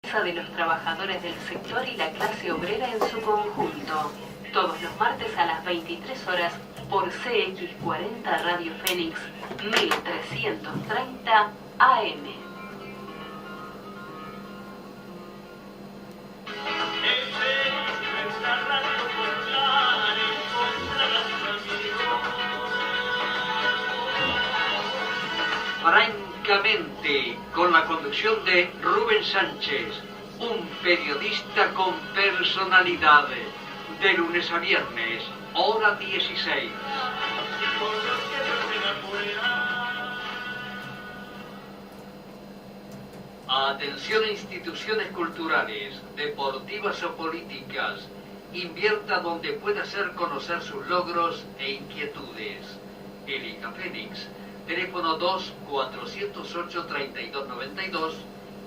de los trabajadores del sector y la clase obrera en su conjunto. Todos los martes a las 23 horas por CX40 Radio Fénix 1330 AM. Francamente, con la conducción de Rubén Sánchez, un periodista con personalidad, de lunes a viernes, hora 16. Atención a instituciones culturales, deportivas o políticas. Invierta donde pueda hacer conocer sus logros e inquietudes. Elija Fénix. Teléfono 2-408-3292,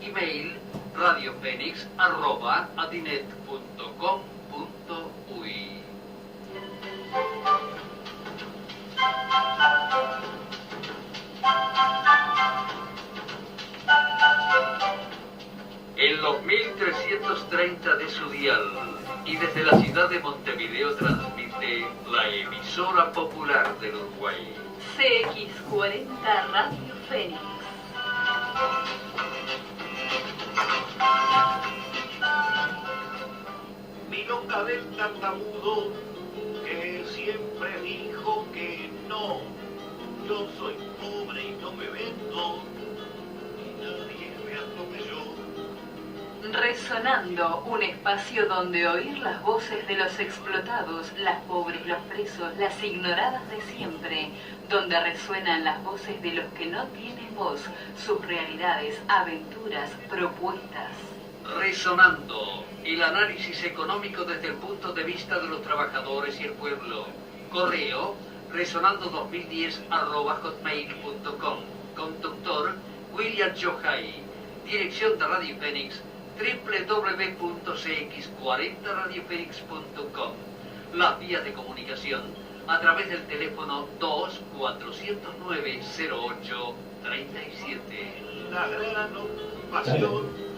email radiofenix@adinet.com.uy. En los 1330 de su dial y desde la ciudad de Montevideo transmite la emisora popular del Uruguay. CX40 Radio Fénix. Milonga del tartamudo que siempre dijo que no. Yo soy pobre y no me vendo, y nadie me atropelló. Resonando, un espacio donde oír las voces de los explotados, las pobres, los presos, las ignoradas de siempre, donde resuenan las voces de los que no tienen voz, sus realidades, aventuras, propuestas. Resonando, el análisis económico desde el punto de vista de los trabajadores y el pueblo. Correo, resonando2010@hotmail.com. Conductor, William Johai. Dirección de Radio Fénix, www.cx40radiofenix.com. Las vías de comunicación a través del teléfono 2-409-0837. La gran ocupación.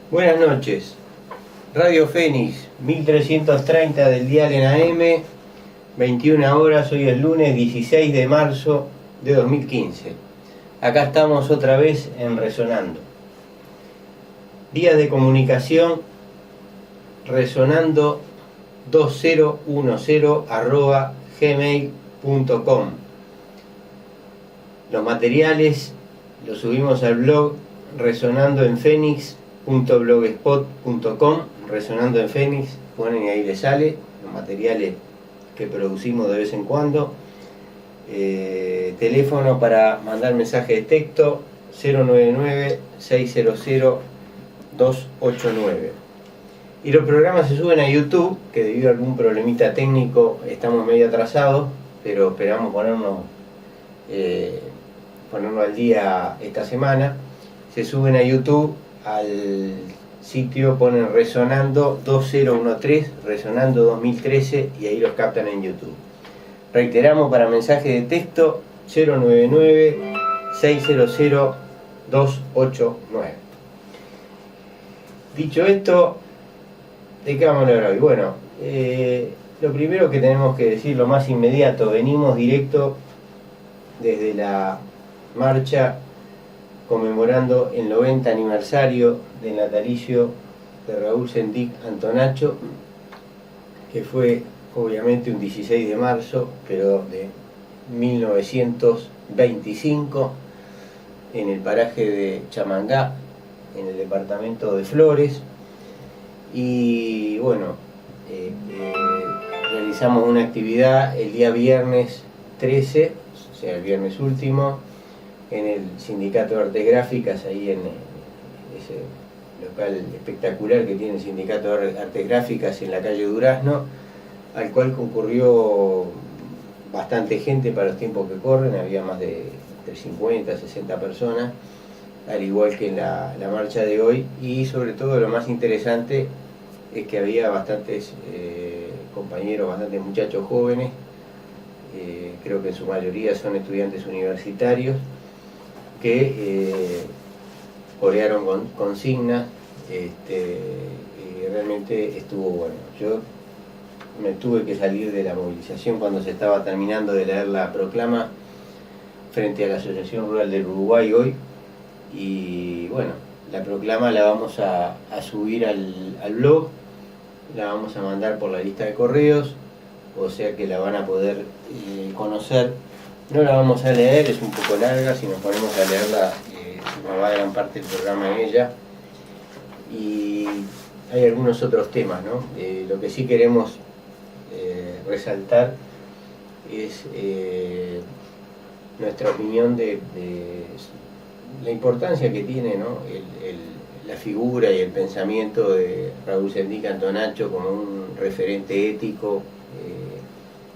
Buenas noches. Radio Fénix 1330 del dial en AM, 21 horas, hoy es lunes 16 de marzo de 2015. Acá estamos otra vez en Resonando. Vías de comunicación, resonando 2010@gmail.com. Los materiales los subimos al blog resonandoenfenix.blogspot.com. Resonando en Fénix, ponen y ahí les sale los materiales que producimos de vez en cuando. Teléfono para mandar mensaje de texto 099-600-289. Y los programas se suben a YouTube, que debido a algún problemita técnico estamos medio atrasados, pero esperamos ponernos al día esta semana. Se suben a YouTube, al sitio ponen Resonando 2013, Resonando 2013, y ahí los captan en YouTube. Reiteramos, para mensaje de texto 099-600-289. Dicho esto, ¿de qué vamos a hablar hoy? Bueno, lo primero que tenemos que decir, lo más inmediato, venimos directo desde la marcha conmemorando el 90 aniversario del natalicio de Raúl Sendic Antonacho, que fue obviamente un 16 de marzo, pero de 1925, en el paraje de Chamangá, en el departamento de Flores. Y bueno, realizamos una actividad el día viernes 13, o sea el viernes último, en el Sindicato de Artes Gráficas, ahí en ese local espectacular que tiene el Sindicato de Artes Gráficas en la calle Durazno, al cual concurrió bastante gente para los tiempos que corren. Había más de 50, 60 personas, al igual que en la marcha de hoy, y sobre todo lo más interesante es que había bastantes compañeros, bastantes muchachos jóvenes, creo que en su mayoría son estudiantes universitarios, que corearon consignas, y realmente estuvo bueno. Yo me tuve que salir de la movilización cuando se estaba terminando de leer la proclama frente a la Asociación Rural del Uruguay hoy, y bueno, la proclama la vamos a subir al blog, la vamos a mandar por la lista de correos, o sea que la van a poder conocer. No la vamos a leer, es un poco larga, si nos ponemos a leerla se nos va gran parte del programa en ella. Y hay algunos otros temas, ¿no? Lo que sí queremos resaltar es nuestra opinión de la importancia que tiene, ¿no? La figura y el pensamiento de Raúl Sendic Antonacho como un referente ético,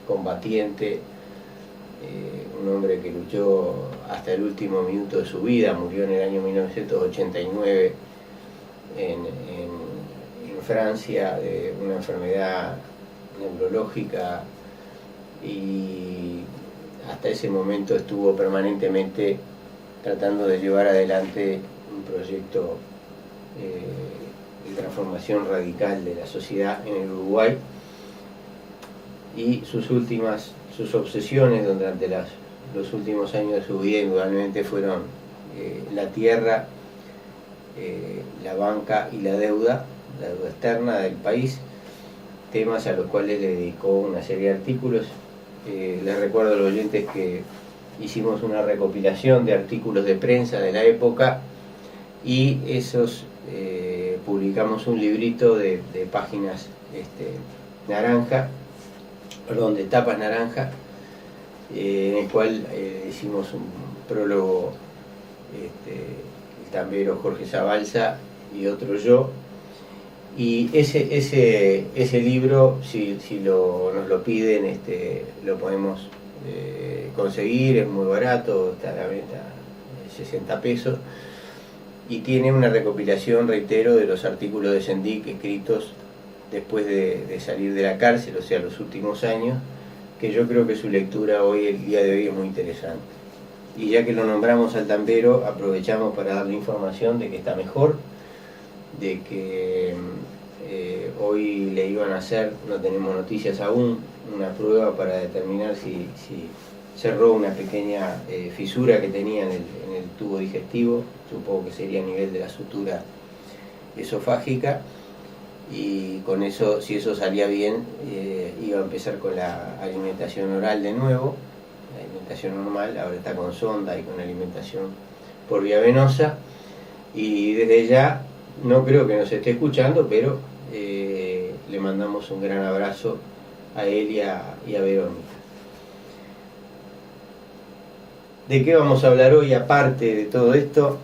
combatiente, un hombre que luchó hasta el último minuto de su vida, murió en el año 1989 en Francia de una enfermedad neurológica, y hasta ese momento estuvo permanentemente tratando de llevar adelante un proyecto de transformación radical de la sociedad en el Uruguay, y sus obsesiones durante los últimos años de su vida indudablemente fueron la tierra, la banca y la deuda externa del país, temas a los cuales le dedicó una serie de artículos. Les recuerdo a los oyentes que hicimos una recopilación de artículos de prensa de la época, y esos publicamos un librito de páginas naranja, perdón, de tapas naranja, en el cual hicimos un prólogo, el tambero Jorge Zabalza y otro yo, y ese libro, si nos lo piden, lo podemos conseguir, es muy barato, está a la venta 60 pesos, y tiene una recopilación, reitero, de los artículos de Sendic escritos después de salir de la cárcel, o sea, los últimos años, que yo creo que su lectura hoy, el día de hoy, es muy interesante. Y ya que lo nombramos al tambero, aprovechamos para darle información de que está mejor, de que hoy le iban a hacer, no tenemos noticias aún, una prueba para determinar si cerró una pequeña fisura que tenía en el tubo digestivo, supongo que sería a nivel de la sutura esofágica, y con eso, si eso salía bien, iba a empezar con la alimentación oral de nuevo, la alimentación normal, ahora está con sonda y con alimentación por vía venosa, y desde ya no creo que nos esté escuchando, pero le mandamos un gran abrazo a él y a Verónica. ¿De qué vamos a hablar hoy aparte de todo esto?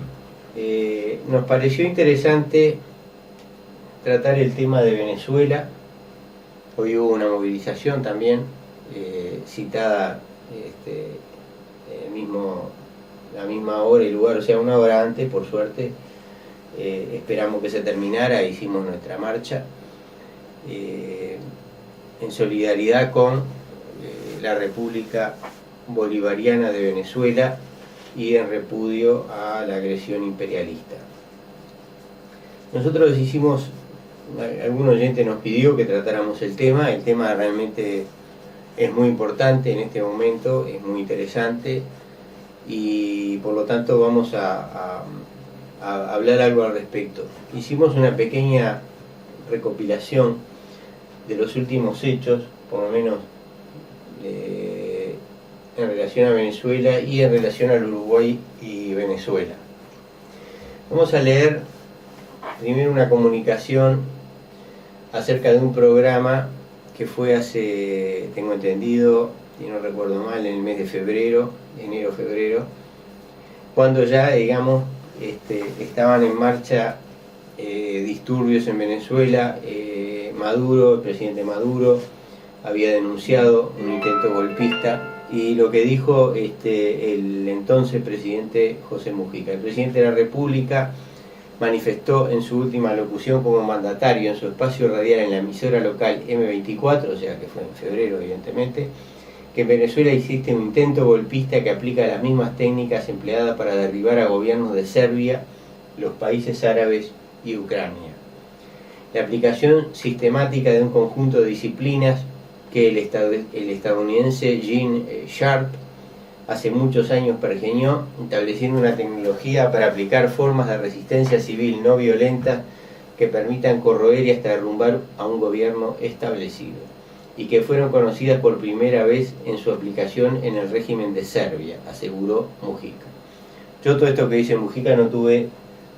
Nos pareció interesante tratar el tema de Venezuela. Hoy hubo una movilización también, citada la misma hora y lugar, o sea, una hora antes, por suerte. Esperamos que se terminara, hicimos nuestra marcha en solidaridad con la República Bolivariana de Venezuela y en repudio a la agresión imperialista. Nosotros hicimos, algún oyente nos pidió que tratáramos el tema realmente es muy importante en este momento, es muy interesante, y por lo tanto vamos a hablar algo al respecto. Hicimos una pequeña recopilación de los últimos hechos, por lo menos en relación a Venezuela y en relación al Uruguay y Venezuela. Vamos a leer primero una comunicación acerca de un programa que fue hace, tengo entendido, y no recuerdo mal, en el mes de febrero, enero-febrero, cuando ya, digamos, estaban en marcha disturbios en Venezuela. Maduro, el presidente Maduro, había denunciado un intento golpista, y lo que dijo el entonces presidente José Mujica. El presidente de la República manifestó en su última locución como mandatario en su espacio radial en la emisora local M24, o sea que fue en febrero evidentemente, que en Venezuela existe un intento golpista que aplica las mismas técnicas empleadas para derribar a gobiernos de Serbia los países árabes y Ucrania. La aplicación sistemática de un conjunto de disciplinas que el estadounidense Gene Sharp hace muchos años pergeñó, estableciendo una tecnología para aplicar formas de resistencia civil no violenta que permitan corroer y hasta derrumbar a un gobierno establecido, y que fueron conocidas por primera vez en su aplicación en el régimen de Serbia, aseguró Mujica. Yo todo esto que dice Mujica no tuve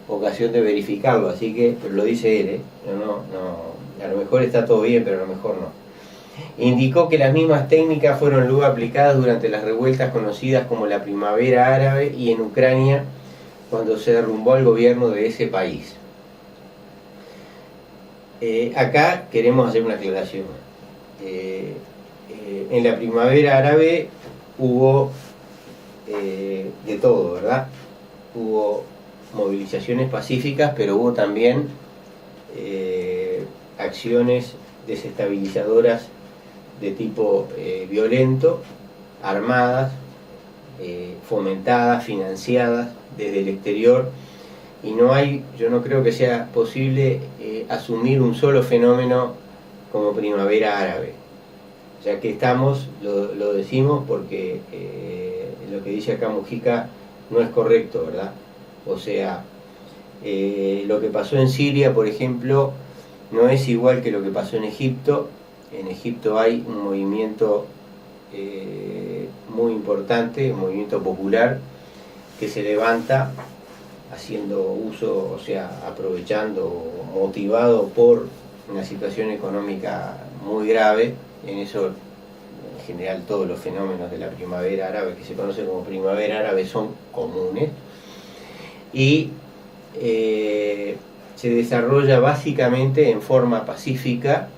ocasión de verificarlo, así que pero lo dice él, a lo mejor está todo bien, pero a lo mejor no. Indicó que las mismas técnicas fueron luego aplicadas durante las revueltas conocidas como la Primavera Árabe y en Ucrania, cuando se derrumbó el gobierno de ese país. Acá queremos hacer una aclaración. En la Primavera Árabe hubo de todo, ¿verdad? Hubo movilizaciones pacíficas, pero hubo también acciones desestabilizadoras de tipo violento, armadas, fomentadas, financiadas desde el exterior, y yo no creo que sea posible asumir un solo fenómeno como Primavera Árabe. Ya que estamos, lo decimos porque lo que dice acá Mujica no es correcto, ¿verdad? O sea, lo que pasó en Siria, por ejemplo, no es igual que lo que pasó en Egipto. En Egipto hay un movimiento muy importante, un movimiento popular que se levanta haciendo uso, o sea, aprovechando, motivado por una situación económica muy grave. En eso, en general, todos los fenómenos de la Primavera Árabe, que se conoce como Primavera Árabe, son comunes. Y se desarrolla básicamente en forma pacífica,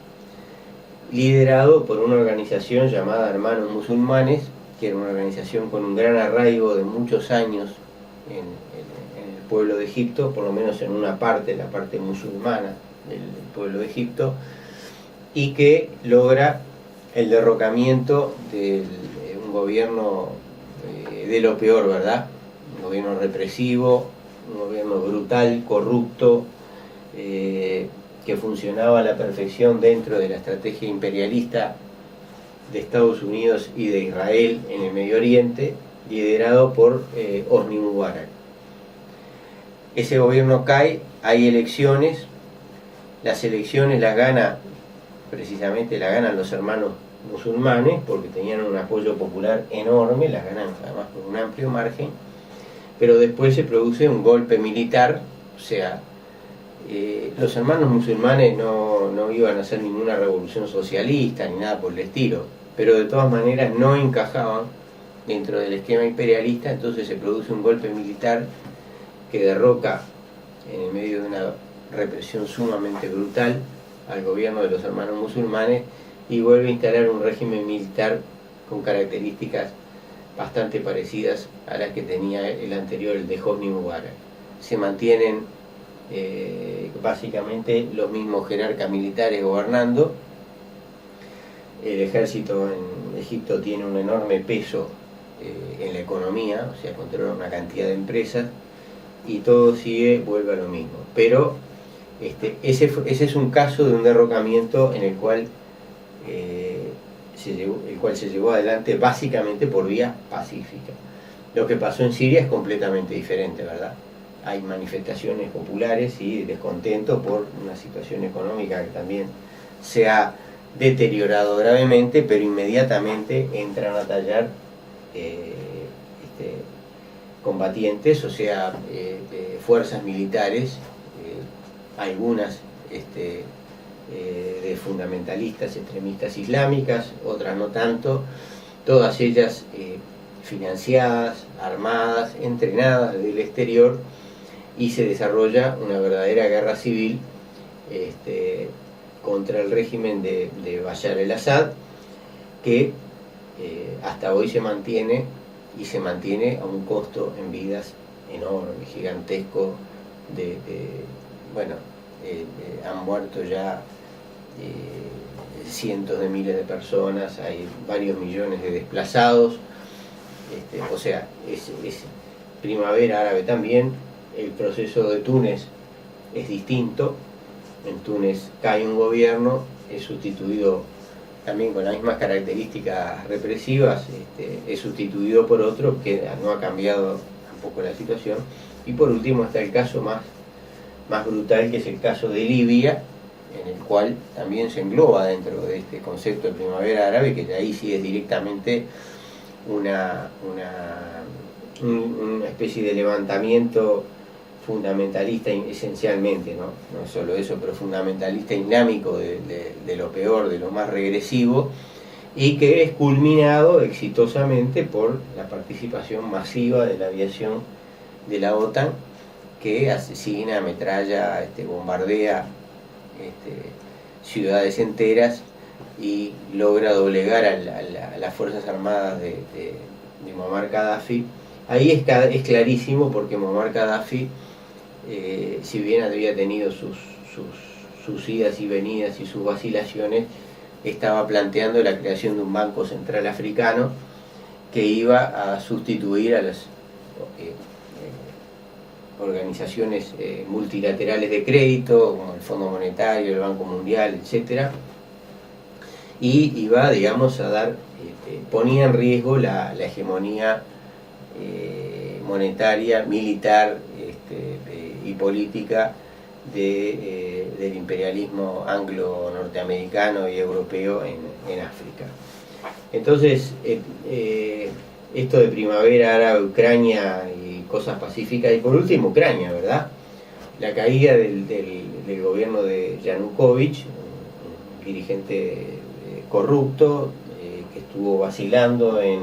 liderado por una organización llamada Hermanos Musulmanes, que era una organización con un gran arraigo de muchos años en el pueblo de Egipto, por lo menos en una parte, la parte musulmana del pueblo de Egipto, y que logra el derrocamiento de un gobierno de lo peor, ¿verdad? Un gobierno represivo, un gobierno brutal, corrupto, que funcionaba a la perfección dentro de la estrategia imperialista de Estados Unidos y de Israel en el Medio Oriente, liderado por Hosni Mubarak. Ese gobierno cae, hay elecciones, las elecciones las ganan los hermanos musulmanes porque tenían un apoyo popular enorme, las ganan además por un amplio margen, pero después se produce un golpe militar, o sea, los hermanos musulmanes no iban a hacer ninguna revolución socialista ni nada por el estilo, pero de todas maneras no encajaban dentro del esquema imperialista, entonces se produce un golpe militar que derroca en el medio de una represión sumamente brutal al gobierno de los hermanos musulmanes y vuelve a instalar un régimen militar con características bastante parecidas a las que tenía el anterior, el de Hosni Mubarak. Se mantienen básicamente los mismos jerarcas militares gobernando. El ejército en Egipto tiene un enorme peso en la economía, o sea, controla una cantidad de empresas y todo vuelve a lo mismo. Pero ese es un caso de un derrocamiento en el cual se llevó adelante básicamente por vía pacífica. Lo que pasó en Siria es completamente diferente, ¿verdad? Hay manifestaciones populares y descontento por una situación económica que también se ha deteriorado gravemente, pero inmediatamente entran a tallar combatientes, o sea, fuerzas militares, algunas de fundamentalistas, extremistas islámicas, otras no tanto, todas ellas financiadas, armadas, entrenadas desde el exterior, y se desarrolla una verdadera guerra civil contra el régimen de Bashar el-Assad, que hasta hoy se mantiene, y se mantiene a un costo en vidas enorme, gigantesco. Han muerto ya cientos de miles de personas, hay varios millones de desplazados, o sea, es Primavera Árabe también, el proceso de Túnez es distinto. En Túnez cae un gobierno, es sustituido también con las mismas características represivas, es sustituido por otro que no ha cambiado tampoco la situación. Y por último está el caso más brutal, que es el caso de Libia, en el cual también se engloba dentro de este concepto de primavera árabe, que ahí sí es directamente una especie de levantamiento fundamentalista esencialmente, ¿no? No solo eso, pero fundamentalista islámico de lo peor, de lo más regresivo, y que es culminado exitosamente por la participación masiva de la aviación de la OTAN, que asesina, ametralla, bombardea ciudades enteras y logra doblegar a las Fuerzas Armadas de Muammar Gaddafi. Ahí es clarísimo, porque Muammar Gaddafi, si bien había tenido sus idas y venidas y sus vacilaciones, estaba planteando la creación de un Banco Central Africano que iba a sustituir a las organizaciones multilaterales de crédito, como el Fondo Monetario, el Banco Mundial, etc. Y iba, digamos, a dar, ponía en riesgo la hegemonía monetaria, militar y política del imperialismo anglo-norteamericano y europeo en África. Entonces, esto de primavera árabe, Ucrania y cosas pacíficas, y por último Ucrania, ¿verdad? La caída del gobierno de Yanukovych, un dirigente corrupto, que estuvo vacilando en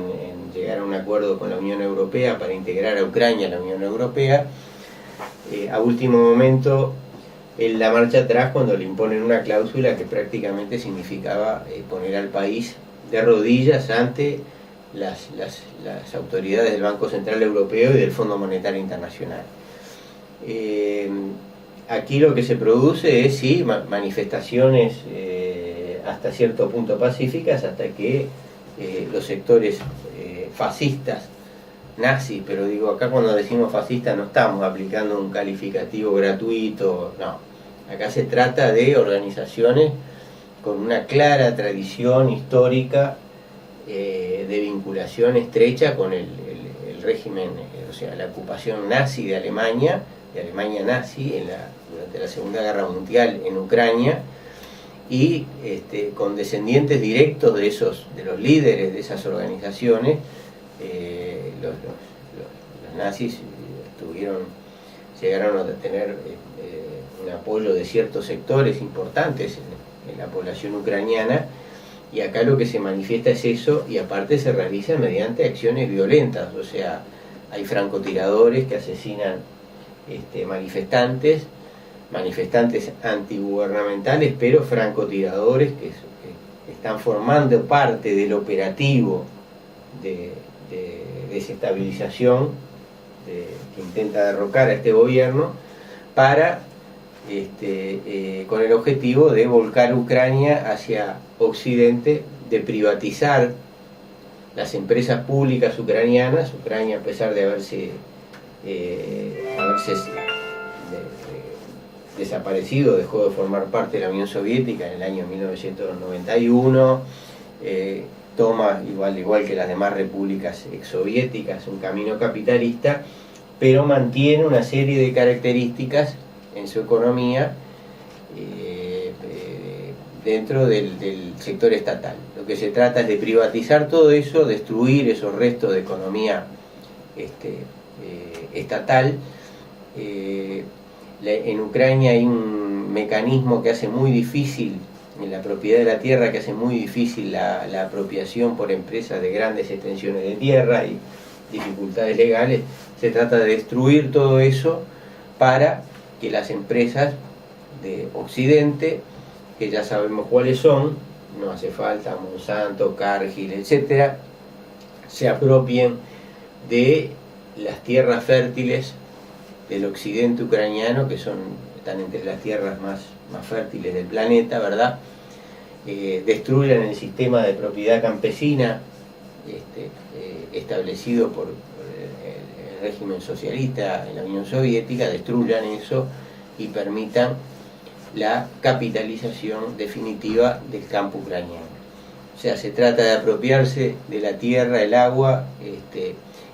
llegar a un acuerdo con la Unión Europea para integrar a Ucrania a la Unión Europea. A último momento él da marcha atrás cuando le imponen una cláusula que prácticamente significaba poner al país de rodillas ante las autoridades del Banco Central Europeo y del Fondo Monetario Internacional. Aquí lo que se produce es, sí, manifestaciones hasta cierto punto pacíficas, hasta que los sectores fascistas, nazis, pero digo, acá cuando decimos fascista no estamos aplicando un calificativo gratuito, no. Acá se trata de organizaciones con una clara tradición histórica de vinculación estrecha con el régimen, o sea, la ocupación nazi de Alemania nazi durante la Segunda Guerra Mundial en Ucrania, y con descendientes directos de los líderes de esas organizaciones. Los nazis llegaron a tener un apoyo de ciertos sectores importantes en la población ucraniana, y acá lo que se manifiesta es eso, y aparte se realiza mediante acciones violentas, o sea, hay francotiradores que asesinan manifestantes antigubernamentales, pero francotiradores que están formando parte del operativo de desestabilización que intenta derrocar a este gobierno, para con el objetivo de volcar Ucrania hacia Occidente, de privatizar las empresas públicas ucranianas. Ucrania, a pesar de haberse desaparecido, dejó de formar parte de la Unión Soviética en el año 1991, toma, igual que las demás repúblicas exsoviéticas, un camino capitalista, pero mantiene una serie de características en su economía dentro del sector estatal. Lo que se trata es de privatizar todo eso, destruir esos restos de economía estatal. En Ucrania hay un mecanismo que hace muy difícil, en la propiedad de la tierra, que hace muy difícil la apropiación por empresas de grandes extensiones de tierra y dificultades legales. Se trata de destruir todo eso para que las empresas de Occidente, que ya sabemos cuáles son, no hace falta Monsanto, Cargill, etc., se apropien de las tierras fértiles del occidente ucraniano, que están entre las tierras más fértiles del planeta, ¿verdad? Destruyan el sistema de propiedad campesina establecido por el régimen socialista en la Unión Soviética, destruyan eso y permitan la capitalización definitiva del campo ucraniano. O sea, se trata de apropiarse de la tierra, el agua,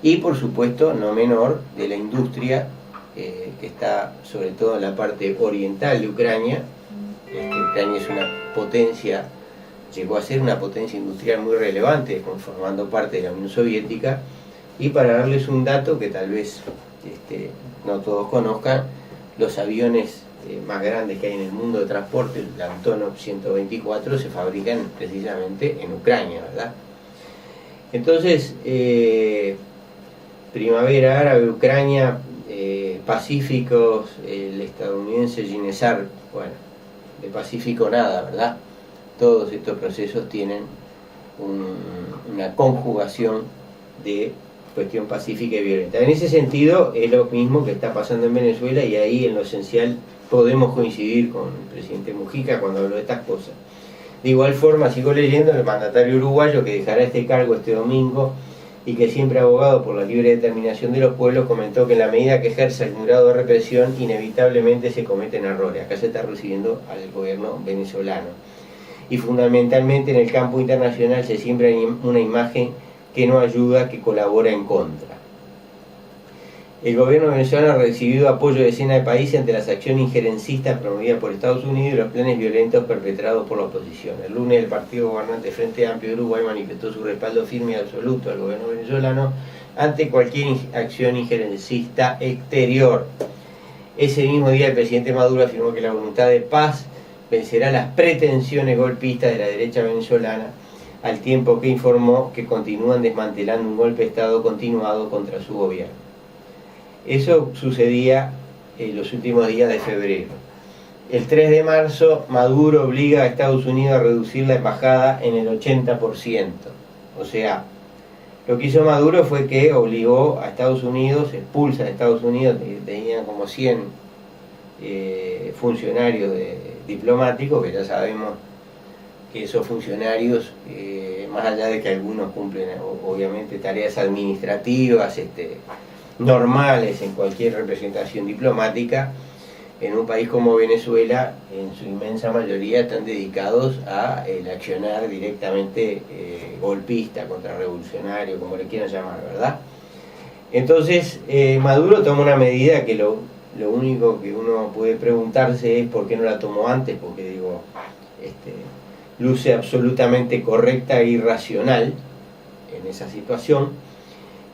y por supuesto, no menor, de la industria que está sobre todo en la parte oriental de Ucrania. Ucrania es una potencia, llegó a ser una potencia industrial muy relevante, formando parte de la Unión Soviética. Y para darles un dato que tal vez no todos conozcan, los aviones más grandes que hay en el mundo de transporte, el Antonov 124, se fabrican precisamente en Ucrania, ¿verdad? Entonces, Primavera Árabe, Ucrania, Pacíficos, el estadounidense Ginesar, bueno, de Pacífico nada, ¿verdad? Todos estos procesos tienen una conjugación de cuestión pacífica y violenta. En ese sentido, es lo mismo que está pasando en Venezuela, y ahí en lo esencial podemos coincidir con el presidente Mujica cuando habló de estas cosas. De igual forma, sigo leyendo, el mandatario uruguayo que dejará este cargo este domingo y que siempre ha abogado por la libre determinación de los pueblos, comentó que en la medida que ejerza el grado de represión, inevitablemente se cometen errores. Acá se está recibiendo al gobierno venezolano. Y fundamentalmente en el campo internacional se siembra una imagen que no ayuda, que colabora en contra. El gobierno venezolano ha recibido apoyo de decenas de países ante las acciones injerencistas promovidas por Estados Unidos y los planes violentos perpetrados por la oposición. El lunes el partido gobernante Frente Amplio de Uruguay manifestó su respaldo firme y absoluto al gobierno venezolano ante cualquier acción injerencista exterior. Ese mismo día el presidente Maduro afirmó que la voluntad de paz vencerá las pretensiones golpistas de la derecha venezolana, al tiempo que informó que continúan desmantelando un golpe de Estado continuado contra su gobierno. Eso sucedía en los últimos días de febrero. El 3 de marzo, Maduro obliga a Estados Unidos a reducir la embajada en el 80%. O sea, lo que hizo Maduro fue que obligó a Estados Unidos, expulsa a Estados Unidos, tenían como 100 funcionarios diplomáticos, que ya sabemos que esos funcionarios, más allá de que algunos cumplen obviamente tareas administrativas, normales en cualquier representación diplomática, en un país como Venezuela, en su inmensa mayoría están dedicados a el accionar directamente golpista, contrarrevolucionario, como le quieran llamar, ¿verdad? Entonces, Maduro toma una medida que lo único que uno puede preguntarse es por qué no la tomó antes, porque digo, luce absolutamente correcta e irracional en esa situación,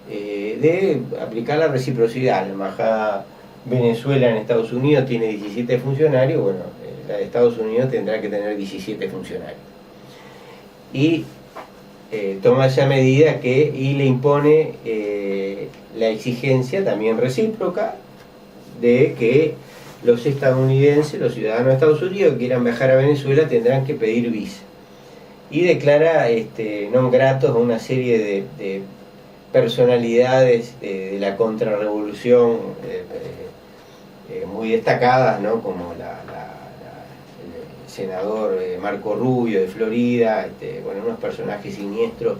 de aplicar la reciprocidad. La embajada Venezuela en Estados Unidos tiene 17 funcionarios, bueno, la de Estados Unidos tendrá que tener 17 funcionarios. Y toma esa medida y le impone la exigencia también recíproca de que los estadounidenses, los ciudadanos de Estados Unidos que quieran viajar a Venezuela tendrán que pedir visa. Y declara non gratos a una serie de personalidades de la contrarrevolución muy destacadas, ¿no? Como el senador Marco Rubio de Florida, bueno, unos personajes siniestros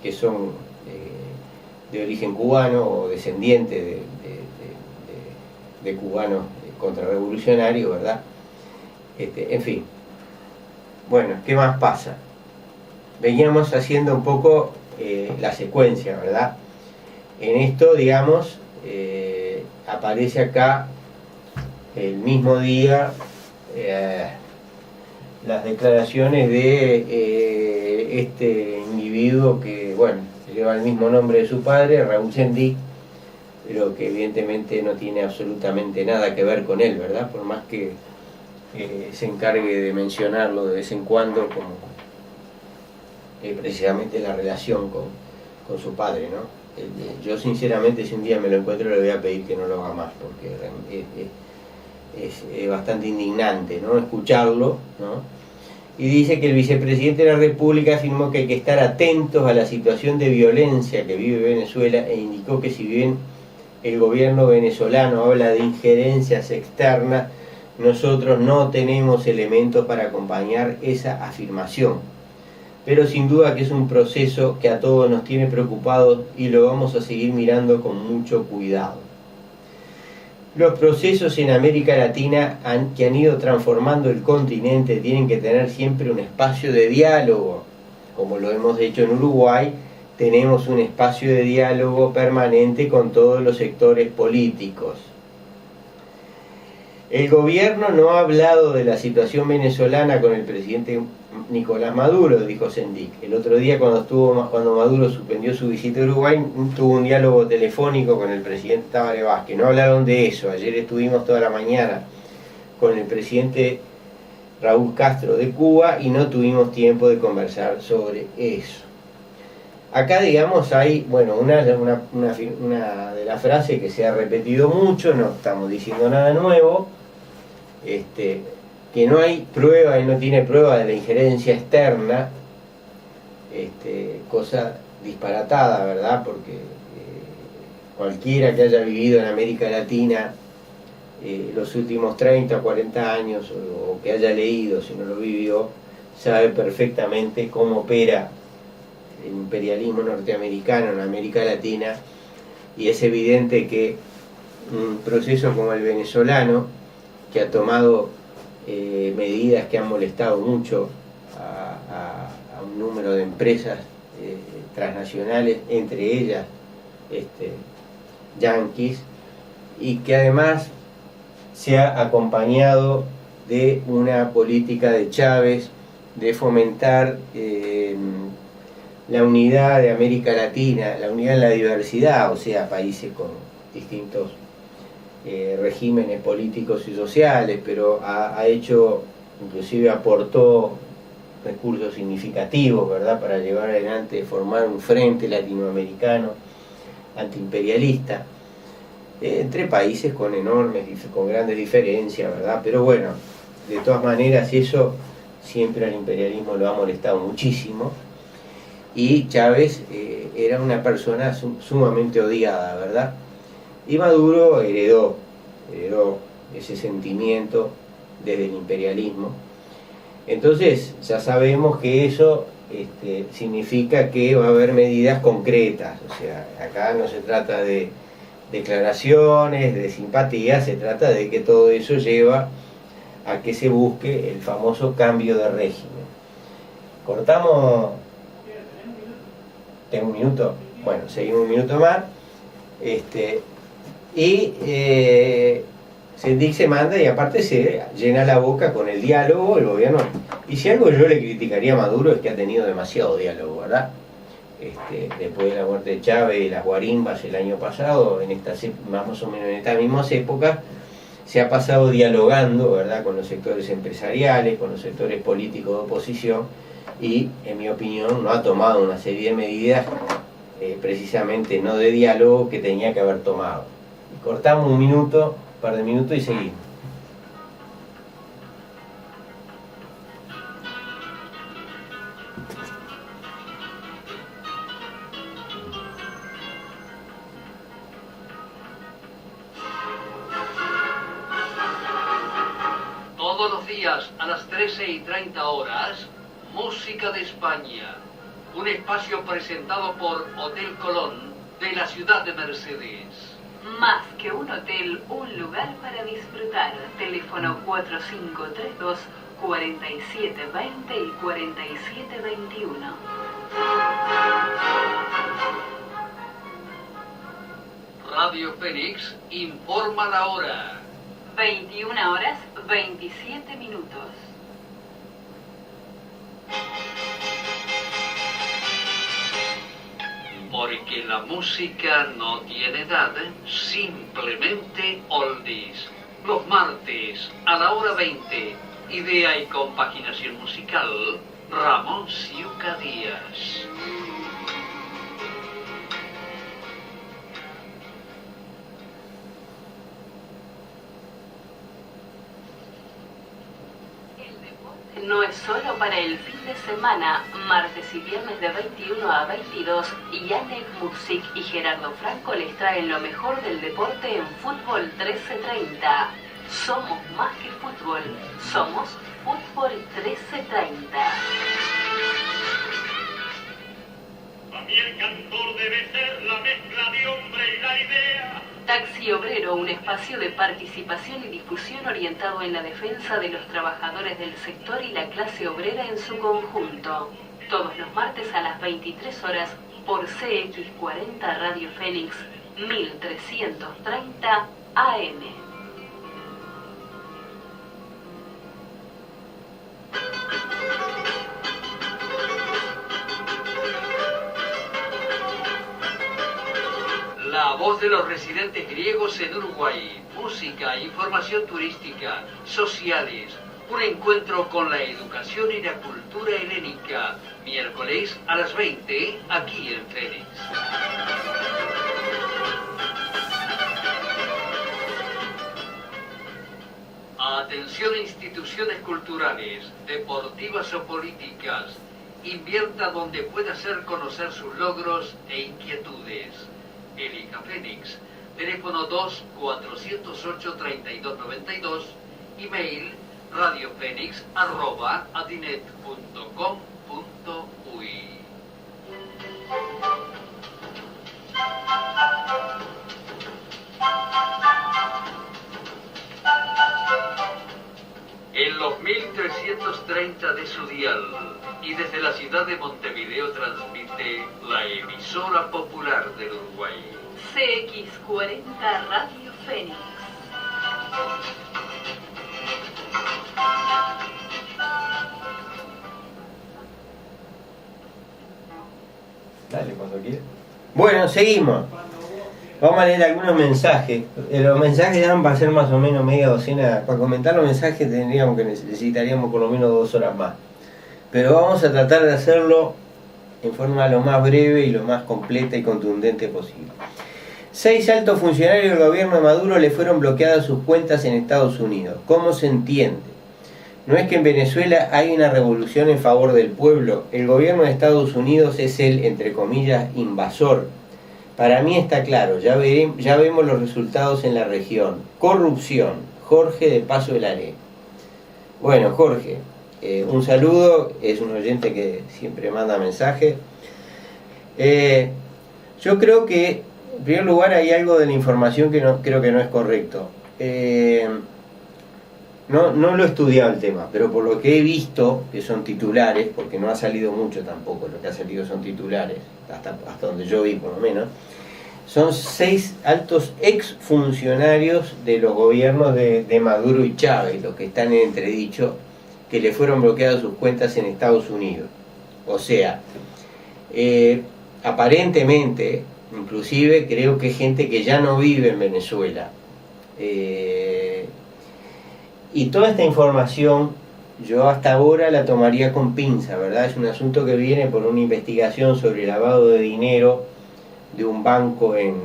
que son de origen cubano o descendientes de cubanos contrarrevolucionarios, ¿verdad? En fin. Bueno, ¿qué más pasa? Veníamos haciendo un poco la secuencia, ¿verdad? En esto, digamos, aparece acá el mismo día las declaraciones de este individuo que, bueno, lleva el mismo nombre de su padre, Raúl Sendic, pero que evidentemente no tiene absolutamente nada que ver con él, ¿verdad? Por más que se encargue de mencionarlo de vez en cuando como precisamente la relación con su padre, ¿no? Yo sinceramente si un día me lo encuentro le voy a pedir que no lo haga más, porque es bastante indignante, ¿no? Escucharlo, ¿no? Y dice que el vicepresidente de la República afirmó que hay que estar atentos a la situación de violencia que vive Venezuela, e indicó que si bien el gobierno venezolano habla de injerencias externas, nosotros no tenemos elementos para acompañar esa afirmación. pero sin duda que es un proceso que a todos nos tiene preocupados y lo vamos a seguir mirando con mucho cuidado. Los procesos en América Latina que han ido transformando el continente tienen que tener siempre un espacio de diálogo, como lo hemos hecho en Uruguay. Tenemos un espacio de diálogo permanente con todos los sectores políticos. El gobierno no ha hablado de la situación venezolana con el presidente Nicolás Maduro, dijo Sendik. El otro día cuando Maduro suspendió su visita a Uruguay, tuvo un diálogo telefónico con el presidente Tabaré Vázquez. No hablaron de eso. Ayer estuvimos toda la mañana con el presidente Raúl Castro de Cuba y no tuvimos tiempo de conversar sobre eso. Acá, digamos, hay, bueno, una de las frases que se ha repetido mucho, no estamos diciendo nada nuevo, que no hay prueba y no tiene prueba de la injerencia externa, cosa disparatada, ¿verdad? Porque cualquiera que haya vivido en América Latina los últimos 30 o 40 años, o que haya leído, si no lo vivió, sabe perfectamente cómo opera el imperialismo norteamericano en América Latina, y es evidente que un proceso como el venezolano, que ha tomado medidas que han molestado mucho a un número de empresas transnacionales, entre ellas yanquis, y que además se ha acompañado de una política de Chávez de fomentar la unidad de América Latina, la unidad en la diversidad, o sea, países con distintos regímenes políticos y sociales, pero ha hecho, inclusive aportó recursos significativos, ¿verdad?, para llevar adelante, formar un frente latinoamericano antiimperialista, entre países con grandes diferencias, ¿verdad? Pero bueno, de todas maneras eso siempre al imperialismo lo ha molestado muchísimo, y Chávez era una persona sumamente odiada, ¿verdad? Y Maduro heredó ese sentimiento desde el imperialismo. Entonces ya sabemos que eso significa que va a haber medidas concretas. O sea, acá no se trata de declaraciones, de simpatía, se trata de que todo eso lleva a que se busque el famoso cambio de régimen. Cortamos. ¿Tengo un minuto? Bueno, seguimos un minuto más. Sendik se manda y aparte se llena la boca con el diálogo, el gobierno. Y si algo yo le criticaría a Maduro es que ha tenido demasiado diálogo, ¿verdad? Después de la muerte de Chávez y las guarimbas el año pasado, más o menos en estas mismas épocas, se ha pasado dialogando, ¿verdad?, con los sectores empresariales, con los sectores políticos de oposición, y en mi opinión no ha tomado una serie de medidas precisamente no de diálogo que tenía que haber tomado. Cortamos un par de minutos y seguimos. Todos los días a las 13:30 Música de España, un espacio presentado por Hotel Colón de la ciudad de Mercedes. Más que un hotel, un lugar para disfrutar. Teléfono 4532 4720 y 4721. Radio Fénix informa la hora. 21:27. Porque la música no tiene edad, simplemente oldies. Los martes a la hora 20, idea y compaginación musical, Ramón Siuca Díaz. No es solo para el fin de semana. Martes y viernes de 21 a 22, Janek Muxik y Gerardo Franco les traen lo mejor del deporte en Fútbol 1330. Somos más que fútbol, somos Fútbol 1330. conductor debe ser la mezcla de hombre y la idea. Taxi Obrero, un espacio de participación y difusión orientado en la defensa de los trabajadores del sector y la clase obrera en su conjunto. Todos los martes a las 23 horas por CX40 Radio Fénix 1330 AM. La voz de los residentes griegos en Uruguay, música, información turística, sociales, un encuentro con la educación y la cultura helénica, miércoles a las 20, aquí en Fénix. Atención a instituciones culturales, deportivas o políticas, invierta donde pueda hacer conocer sus logros e inquietudes. Elija Fénix, teléfono 2-408-3292, email radiofénix@adinet.com.uy. En los 1330 de su dial y desde la ciudad de Montevideo transmite la emisora popular del Uruguay. CX40 Radio Fénix. Dale, cuando quieras. Bueno, seguimos. Vamos a leer algunos mensajes. Los mensajes dan para ser más o menos media docena. Para comentar los mensajes necesitaríamos por lo menos 2 horas más. Pero vamos a tratar de hacerlo en forma lo más breve y lo más completa y contundente posible. 6 altos funcionarios del gobierno de Maduro le fueron bloqueadas sus cuentas en Estados Unidos. ¿Cómo se entiende? No es que en Venezuela hay una revolución en favor del pueblo. El gobierno de Estados Unidos es el, entre comillas, invasor. Para mí está claro, ya vemos los resultados en la región. Corrupción. Jorge de Paso del Aré. Bueno, Jorge, un saludo, es un oyente que siempre manda mensajes. Yo creo que, en primer lugar, hay algo de la información que creo que no es correcto. No lo he estudiado el tema, pero por lo que he visto, que son titulares, porque no ha salido mucho tampoco, lo que ha salido son titulares, hasta donde yo vi por lo menos, son 6 altos exfuncionarios de los gobiernos de Maduro y Chávez, los que están en entredicho, que le fueron bloqueadas sus cuentas en Estados Unidos. O sea, aparentemente, inclusive creo que gente que ya no vive en Venezuela. Y toda esta información yo hasta ahora la tomaría con pinza, ¿verdad? Es un asunto que viene por una investigación sobre lavado de dinero de un banco en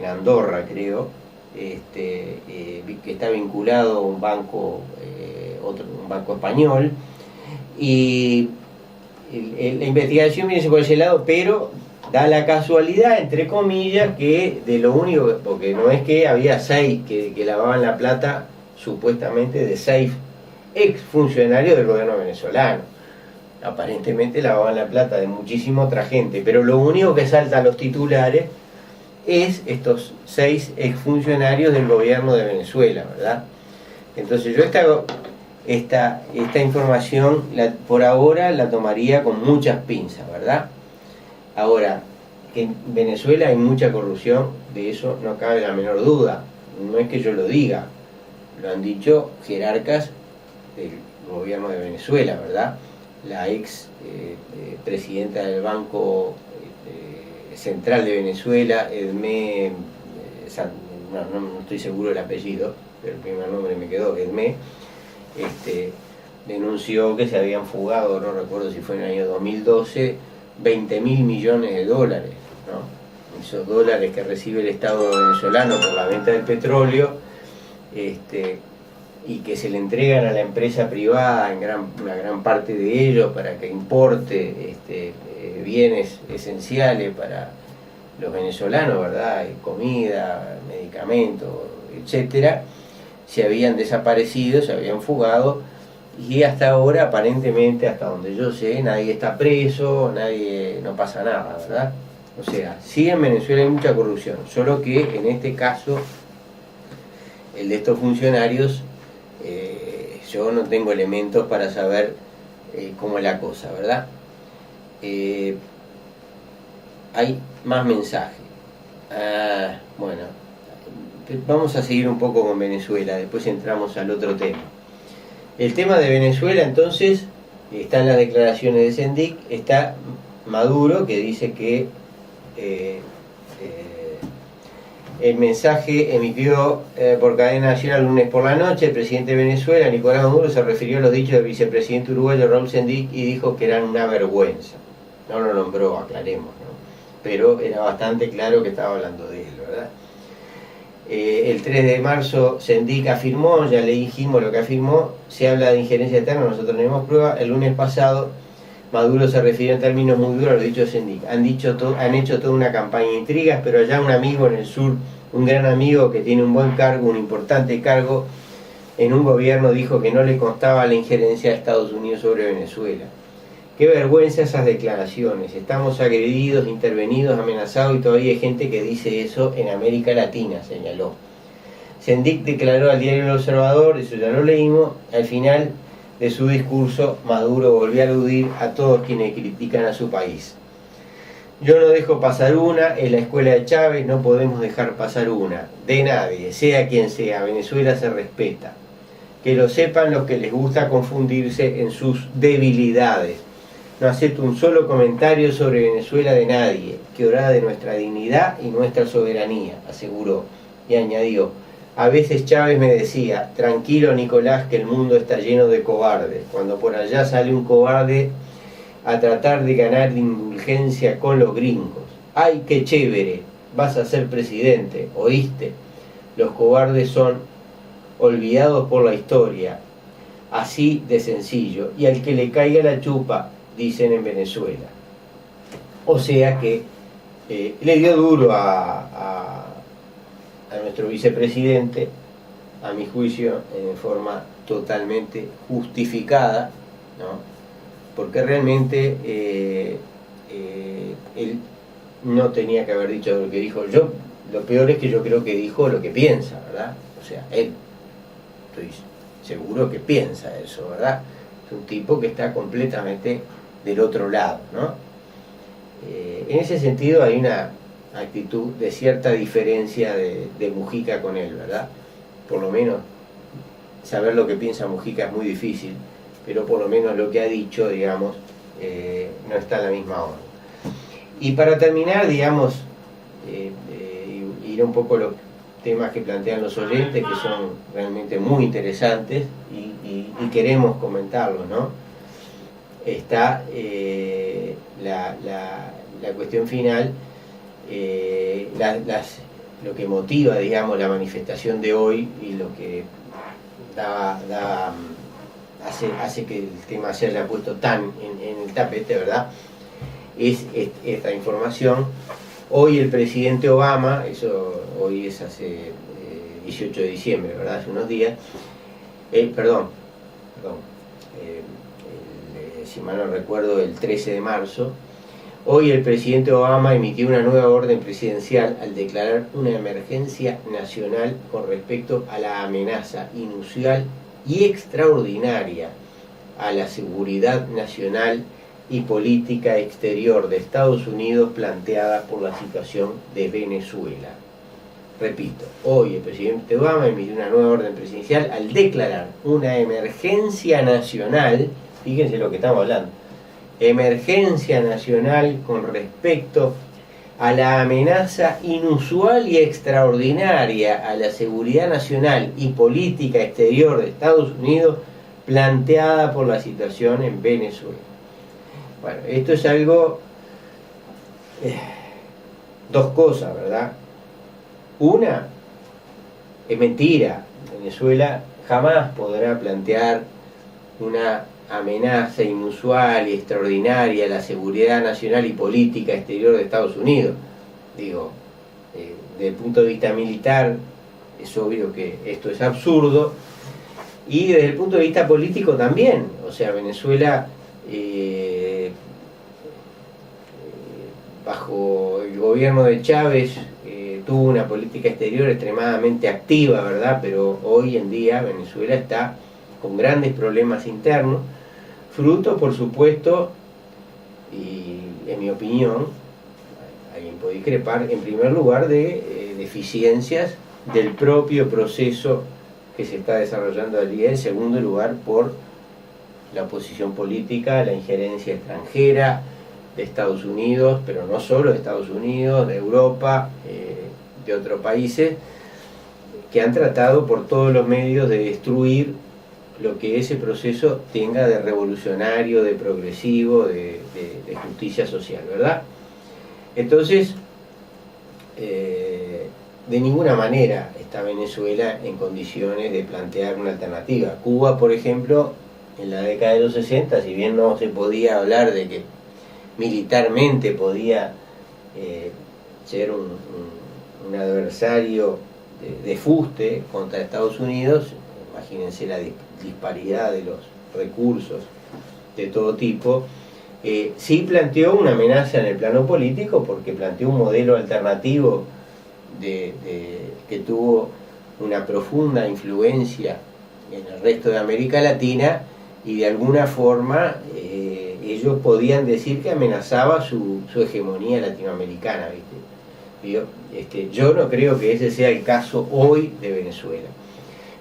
Andorra, creo, que está vinculado a un banco, un banco español, y la investigación viene por ese lado, pero da la casualidad, entre comillas, que de lo único, porque no es que había 6 que lavaban la plata, supuestamente de 6 exfuncionarios del gobierno venezolano. Aparentemente lavaban la plata de muchísima otra gente, pero lo único que salta a los titulares es estos 6 exfuncionarios del gobierno de Venezuela, ¿verdad? Entonces yo esta información por ahora la tomaría con muchas pinzas, ¿verdad? Ahora, que en Venezuela hay mucha corrupción, de eso no cabe la menor duda, no es que yo lo diga, lo han dicho jerarcas del gobierno de Venezuela, ¿verdad? La ex presidenta del Banco Central de Venezuela, Edmé, no estoy seguro del apellido, pero el primer nombre me quedó, Edmé, denunció que se habían fugado, no recuerdo si fue en el año 2012, 20.000 millones de dólares, ¿no? Esos dólares que recibe el Estado venezolano por la venta del petróleo, y que se le entregan a la empresa privada, una gran parte de ellos, para que importe bienes esenciales para los venezolanos, ¿verdad? Comida, medicamentos, etcétera, se habían desaparecido, se habían fugado, y hasta ahora, aparentemente, hasta donde yo sé, nadie está preso, no pasa nada, ¿verdad? O sea, sí en Venezuela hay mucha corrupción, solo que en este caso, el de estos funcionarios, yo no tengo elementos para saber cómo es la cosa, ¿verdad? Hay más mensajes. Bueno, vamos a seguir un poco con Venezuela, después entramos al otro tema. El tema de Venezuela, entonces, están las declaraciones de Sendik, está Maduro, que dice que el mensaje emitido por cadena nacional lunes por la noche, el presidente de Venezuela, Nicolás Maduro, se refirió a los dichos del vicepresidente uruguayo Raúl Sendik y dijo que eran una vergüenza. No lo nombró, aclaremos, ¿no? Pero era bastante claro que estaba hablando de él, ¿verdad? El 3 de marzo Sendik afirmó, ya le dijimos lo que afirmó, se habla de injerencia externa, nosotros tenemos prueba. El lunes pasado Maduro se refirió en términos muy duros a los dichos de Sendik. Han hecho toda una campaña de intrigas, pero allá un amigo en el sur, un gran amigo que tiene un buen cargo, un importante cargo en un gobierno, dijo que no le constaba la injerencia de Estados Unidos sobre Venezuela. Qué vergüenza esas declaraciones. Estamos agredidos, intervenidos, amenazados y todavía hay gente que dice eso en América Latina, señaló. Sendik declaró al diario El Observador, eso ya lo leímos, al final de su discurso Maduro volvió a aludir a todos quienes critican a su país. Yo no dejo pasar una, en la escuela de Chávez no podemos dejar pasar una, de nadie, sea quien sea, Venezuela se respeta. Que lo sepan los que les gusta confundirse en sus debilidades. No acepto un solo comentario sobre Venezuela de nadie, que orará de nuestra dignidad y nuestra soberanía, aseguró, y añadió, a veces Chávez me decía, tranquilo Nicolás, que el mundo está lleno de cobardes, cuando por allá sale un cobarde a tratar de ganar indulgencia con los gringos. ¡Ay, qué chévere! Vas a ser presidente, ¿oíste? Los cobardes son olvidados por la historia, así de sencillo, y al que le caiga la chupa, dicen en Venezuela. O sea que le dio duro a nuestro vicepresidente, a mi juicio, en forma totalmente justificada, ¿no? Porque realmente él no tenía que haber dicho lo que dijo. Lo peor es que yo creo que dijo lo que piensa, ¿verdad? O sea, él, estoy seguro que piensa eso, ¿verdad? Es un tipo que está completamente del otro lado, ¿no? En ese sentido hay una actitud de cierta diferencia de Mujica con él, ¿verdad? Por lo menos saber lo que piensa Mujica es muy difícil, pero por lo menos lo que ha dicho, digamos, no está en la misma onda. Y para terminar, digamos, ir un poco a los temas que plantean los oyentes, que son realmente muy interesantes y queremos comentarlos, ¿no? Está la cuestión final, lo que motiva, digamos, la manifestación de hoy y lo que hace que el tema se haya puesto tan en el tapete, ¿verdad? Es esta información. Hoy el presidente Obama, hoy es hace 18 de diciembre, ¿verdad? Hace unos días, si mal no recuerdo, el 13 de marzo, hoy el presidente Obama emitió una nueva orden presidencial al declarar una emergencia nacional con respecto a la amenaza inusual y extraordinaria a la seguridad nacional y política exterior de Estados Unidos planteada por la situación de Venezuela. Repito, hoy el presidente Obama emitió una nueva orden presidencial al declarar una emergencia nacional, fíjense lo que estamos hablando, emergencia nacional con respecto a la amenaza inusual y extraordinaria a la seguridad nacional y política exterior de Estados Unidos planteada por la situación en Venezuela. Bueno, esto es algo, dos cosas, ¿verdad? Una, es mentira, Venezuela jamás podrá plantear una amenaza inusual y extraordinaria a la seguridad nacional y política exterior de Estados Unidos. Digo, desde el punto de vista militar es obvio que esto es absurdo, y desde el punto de vista político también. O sea, Venezuela bajo el gobierno de Chávez tuvo una política exterior extremadamente activa, ¿verdad? Pero hoy en día Venezuela está con grandes problemas internos, fruto, por supuesto, y en mi opinión, alguien puede discrepar, en primer lugar de deficiencias del propio proceso que se está desarrollando allí, en segundo lugar por la oposición política, la injerencia extranjera de Estados Unidos, pero no solo de Estados Unidos, de Europa, de otros países, que han tratado por todos los medios de destruir lo que ese proceso tenga de revolucionario, de progresivo, de justicia social, ¿verdad? Entonces, de ninguna manera está Venezuela en condiciones de plantear una alternativa. Cuba, por ejemplo, en la década de los 60, si bien no se podía hablar de que militarmente podía ser un adversario de fuste contra Estados Unidos, imagínense la disparidad de los recursos de todo tipo, sí planteó una amenaza en el plano político porque planteó un modelo alternativo que tuvo una profunda influencia en el resto de América Latina y de alguna forma ellos podían decir que amenazaba su hegemonía latinoamericana, ¿viste? Yo no creo que ese sea el caso hoy de Venezuela.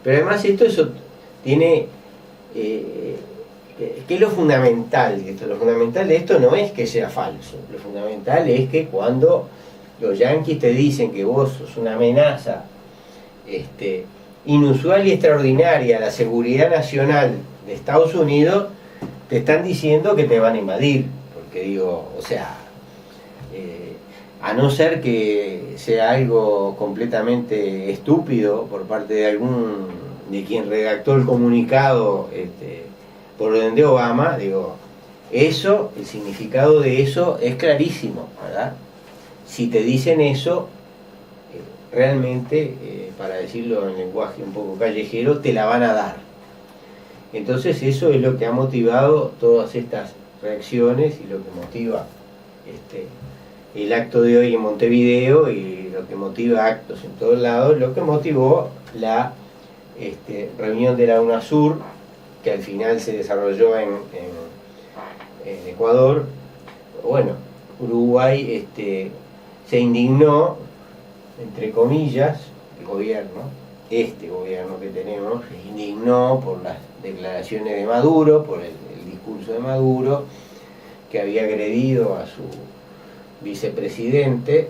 Pero además eso tiene... ¿qué es lo fundamental de esto? Lo fundamental de esto no es que sea falso. Lo fundamental es que cuando los yanquis te dicen que vos sos una amenaza inusual y extraordinaria a la seguridad nacional de Estados Unidos, te están diciendo que te van a invadir. Porque digo, o sea... a no ser que sea algo completamente estúpido por parte de quien redactó el comunicado por orden de Obama, digo, eso, el significado de eso es clarísimo, ¿verdad? Si te dicen eso, realmente, para decirlo en lenguaje un poco callejero, te la van a dar. Entonces eso es lo que ha motivado todas estas reacciones y lo que motiva el acto de hoy en Montevideo y lo que motiva actos en todos lados, lo que motivó la reunión de la UNASUR, que al final se desarrolló en Ecuador. Bueno, Uruguay se indignó, entre comillas, el gobierno, gobierno que tenemos, se indignó por las declaraciones de Maduro, por el discurso de Maduro, que había agredido a su vicepresidente,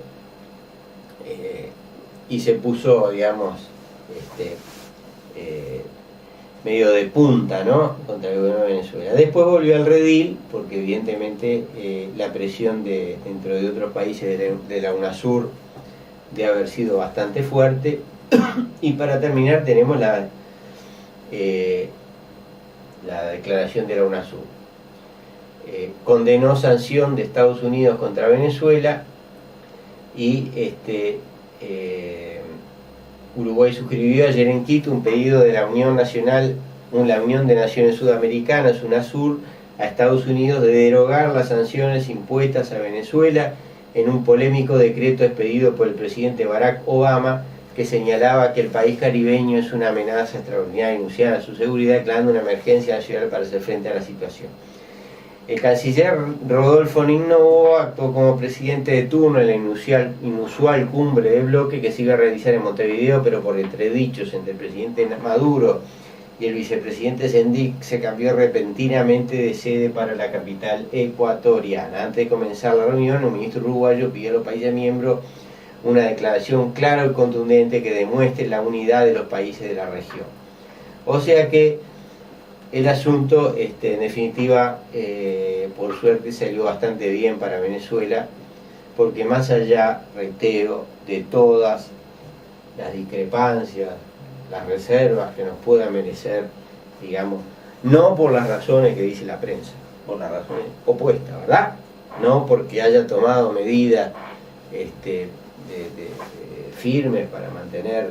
y se puso, digamos, medio de punta, ¿no?, contra el gobierno de Venezuela. Después volvió al redil, porque evidentemente la presión dentro de otros países de la UNASUR de haber sido bastante fuerte. Y para terminar tenemos la declaración de la UNASUR. Condenó sanción de Estados Unidos contra Venezuela y Uruguay suscribió ayer en Quito un pedido de la Unión de Naciones Sudamericanas, UNASUR, a Estados Unidos de derogar las sanciones impuestas a Venezuela en un polémico decreto expedido por el presidente Barack Obama, que señalaba que el país caribeño es una amenaza extraordinaria inusitada a su seguridad, declarando una emergencia nacional para hacer frente a la situación. El canciller Rodolfo Niño actuó como presidente de turno en la inusual cumbre de bloque que se iba a realizar en Montevideo, pero por entredichos entre el presidente Maduro y el vicepresidente Sendik se cambió repentinamente de sede para la capital ecuatoriana. Antes de comenzar la reunión, un ministro uruguayo pidió a los países miembros una declaración clara y contundente que demuestre la unidad de los países de la región. O sea que el asunto, en definitiva, por suerte salió bastante bien para Venezuela, porque más allá, reitero, de todas las discrepancias, las reservas que nos puedan merecer, digamos, no por las razones que dice la prensa, por las razones opuestas, ¿verdad? No porque haya tomado medidas firmes para mantener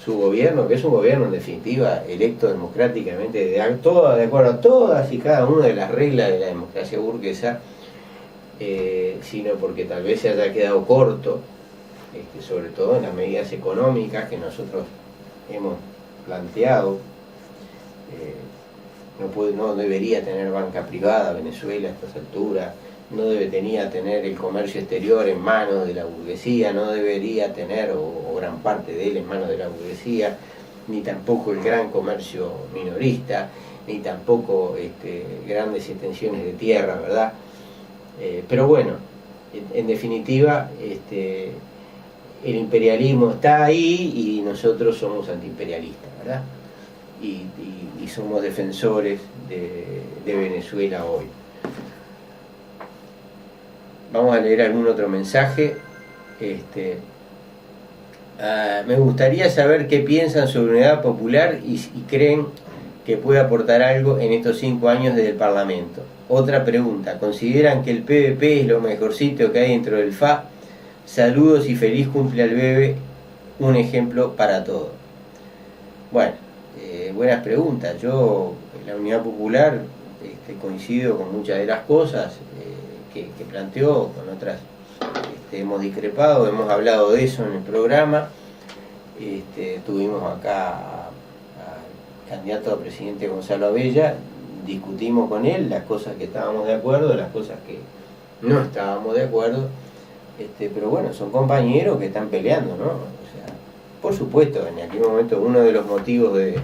su gobierno, que es un gobierno en definitiva electo democráticamente de acuerdo a todas y cada una de las reglas de la democracia burguesa, sino porque tal vez se haya quedado corto, sobre todo en las medidas económicas que nosotros hemos planteado. No debería tener banca privada Venezuela a estas alturas, no debería tener el comercio exterior en manos de la burguesía, no debería tener, o gran parte de él en manos de la burguesía, ni tampoco el gran comercio minorista, ni tampoco grandes extensiones de tierra, ¿verdad? Pero bueno, en definitiva, el imperialismo está ahí y nosotros somos antiimperialistas, ¿verdad? Y somos defensores de Venezuela hoy. Vamos a leer algún otro mensaje. Me gustaría saber qué piensan sobre Unidad Popular y creen que puede aportar algo en estos 5 años desde el Parlamento. Otra pregunta, ¿consideran que el PVP es lo mejorcito que hay dentro del FA? Saludos y feliz cumple al Bebe, un ejemplo para todo. Bueno, buenas preguntas. Yo, en la Unidad Popular, coincido con muchas de las cosas que planteó, con otras hemos discrepado, hemos hablado de eso en el programa. Tuvimos acá al candidato a presidente Gonzalo Abella, discutimos con él las cosas que estábamos de acuerdo, las cosas que no estábamos de acuerdo, pero bueno, son compañeros que están peleando, ¿no? O sea, por supuesto, en aquel momento uno de los motivos de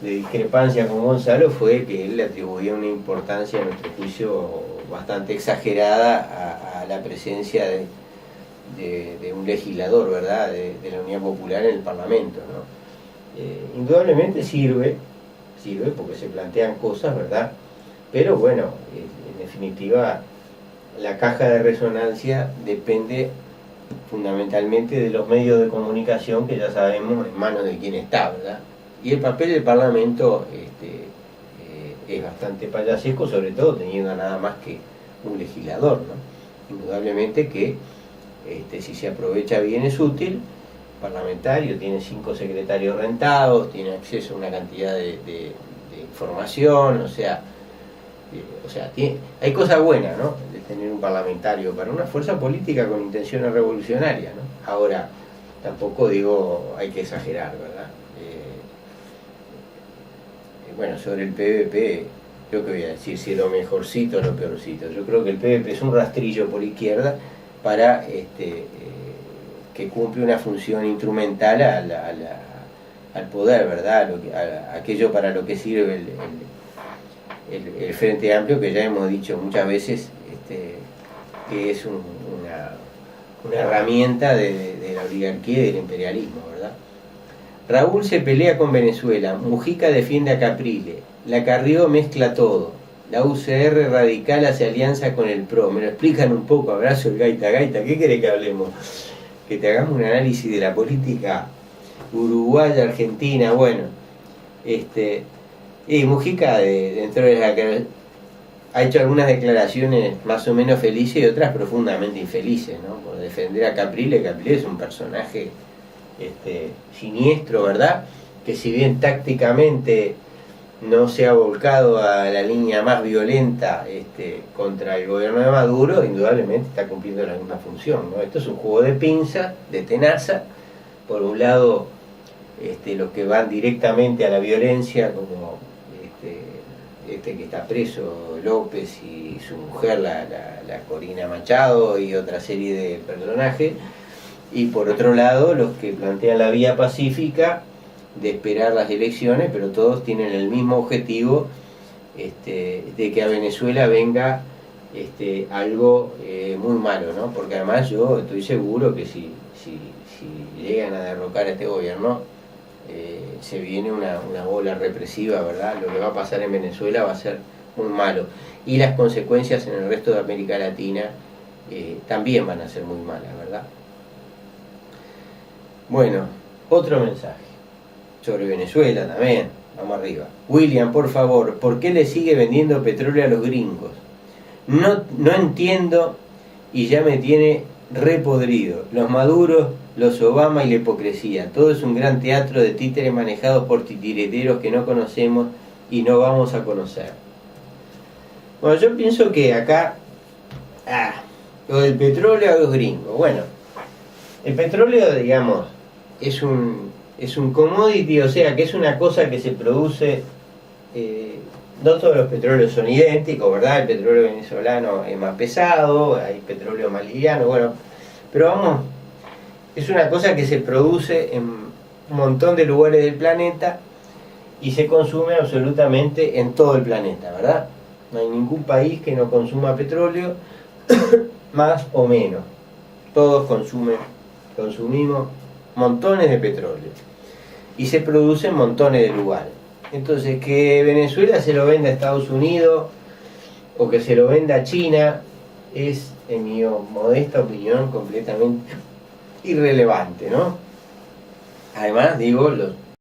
discrepancia con Gonzalo fue que él le atribuía una importancia, a nuestro juicio, bastante exagerada a la presencia de un legislador, ¿verdad?, de la Unidad Popular en el Parlamento, ¿no? Indudablemente sirve porque se plantean cosas, ¿verdad? Pero bueno, en definitiva, la caja de resonancia depende fundamentalmente de los medios de comunicación, que ya sabemos en manos de quién está, ¿verdad? Y el papel del Parlamento es bastante payasesco, sobre todo teniendo nada más que un legislador, ¿no? Indudablemente que si se aprovecha bien es útil. El parlamentario tiene 5 secretarios rentados, tiene acceso a una cantidad de información, o sea hay cosas buenas, ¿no?, de tener un parlamentario para una fuerza política con intenciones revolucionarias, ¿no? Ahora, tampoco digo hay que exagerar, ¿verdad? Bueno, sobre el PVP, yo que voy a decir si es lo mejorcito o lo peorcito. Yo creo que el PVP es un rastrillo por izquierda para que cumple una función instrumental al poder, ¿verdad? A aquello para lo que sirve el Frente Amplio, que ya hemos dicho muchas veces que es una herramienta de la oligarquía y del imperialismo, ¿verdad? Raúl se pelea con Venezuela, Mujica defiende a Caprile, la Carrió mezcla todo, la UCR radical hace alianza con el PRO. Me lo explican un poco, abrazo el Gaita. ¿Qué querés que hablemos? Que te hagamos un análisis de la política uruguaya, argentina, bueno. Mujica dentro de la ha hecho algunas declaraciones más o menos felices y otras profundamente infelices, ¿no? Por defender a Caprile. Caprile es un personaje siniestro, ¿verdad? Que si bien tácticamente no se ha volcado a la línea más violenta contra el gobierno de Maduro, indudablemente está cumpliendo la misma función, ¿no? Esto es un juego de pinza, de tenaza. Por un lado, los que van directamente a la violencia, como que está preso, López, y su mujer, la Corina Machado, y otra serie de personajes. Y por otro lado, los que plantean la vía pacífica de esperar las elecciones, pero todos tienen el mismo objetivo, de que a Venezuela venga algo muy malo, ¿no? Porque además yo estoy seguro que si llegan a derrocar a este gobierno, se viene una bola represiva, ¿verdad? Lo que va a pasar en Venezuela va a ser muy malo. Y las consecuencias en el resto de América Latina también van a ser muy malas, ¿verdad? Bueno, otro mensaje sobre Venezuela también, vamos arriba. William, por favor, ¿por qué le sigue vendiendo petróleo a los gringos? No entiendo y ya me tiene repodrido. Los Maduros, los Obama y la hipocresía. Todo es un gran teatro de títeres manejados por titireteros que no conocemos y no vamos a conocer. Bueno, yo pienso que acá lo del petróleo a los gringos. Bueno, el petróleo, digamos, es un commodity, o sea, que es una cosa que se produce, no todos los petróleos son idénticos, ¿verdad? El petróleo venezolano es más pesado, hay petróleo más liviano, bueno, pero vamos, es una cosa que se produce en un montón de lugares del planeta y se consume absolutamente en todo el planeta, ¿verdad? No hay ningún país que no consuma petróleo, más o menos. Todos consumimos montones de petróleo. Y se produce en montones de lugares. Entonces, que Venezuela se lo venda a Estados Unidos o que se lo venda a China es, en mi modesta opinión, completamente irrelevante, ¿no? Además, digo,